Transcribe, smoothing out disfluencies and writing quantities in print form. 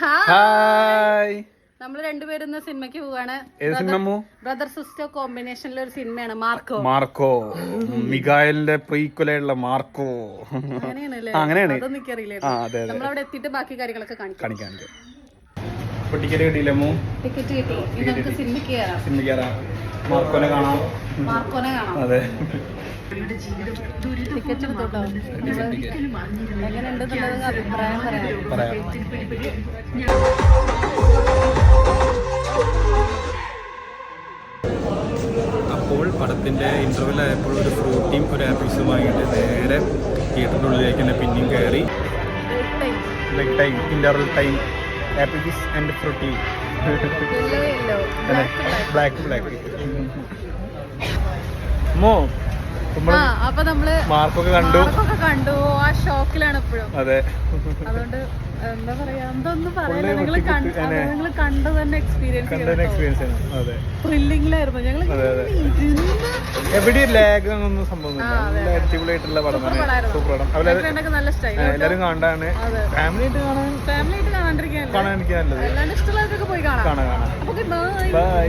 Hi. നമ്മള് രണ്ടുപേരും സിനിമയ്ക്ക് പോവാണ്. ബ്രദർ സിസ്റ്റർ കോമ്പിനേഷനിലെ ഒരു സിനിമയാണ് മാർക്കോ. മിഗായലിന്റെ പ്രീക്വലായിട്ടുള്ള മാർക്കോ. അങ്ങനെയാണ്. അതൊന്നും എനിക്കറിയില്ല. നമ്മളവിടെ എത്തിയിട്ട് ബാക്കി കാര്യങ്ങളൊക്കെ കാണിക്കാം. ടിക്കറ്റ് കിട്ടിയില്ലമ്മോ? ടിക്കറ്റ് കിട്ടി. നമുക്ക് സിനിമയ്ക്ക് കയറാം. മാർക്കോനെ കാണാം. അതെ. ടിക്കറ്റ് എടുത്തോട്ടോ. എങ്ങനെയുണ്ടെന്നുള്ളത് അഭിപ്രായം പറയാം. അപ്പോൾ പടത്തിന്റെ ഇന്റർവെൽ ആയപ്പോൾ ഒരു ഫ്രൂട്ടിയും ഒരു ആപ്പിൾസും വാങ്ങിയിട്ട് നേരെ തിയേറ്ററിന്റെ ഉള്ളിലേക്ക് തന്നെ പിന്നെയും കയറി. Big time interval time apples and Frooti. Black മോ. അപ്പൊ നമ്മള് മാർക്കൊക്കെ കണ്ടു. ആ ഷോക്കിലാണ് ഇപ്പോഴും. അതെ. അതുകൊണ്ട് എന്താ പറയാ, എന്തൊന്നും പറയാ, നിങ്ങള് കണ്ടു തന്നെ എക്സ്പീരിയൻസ് ത്രില്ലിംഗിലായിരുന്നു. ഞങ്ങള് എവിടെ ലാഗ് ഒന്നും സംഭവമില്ല. അടിപൊളിയായിട്ടുള്ള പടം തന്നെ. സൂപ്പർ പടം. നല്ല സ്റ്റൈൽ. എല്ലാരും കണ്ടാണ്. ഫാമിലിയായിട്ട് കാണാണ്ടിരിക്കാൻ. കാണാൻ എനിക്ക് നല്ലത്. എല്ലാവരും ഇഷ്ടമുള്ളതൊക്കെ പോയി കാണാം. ബൈ.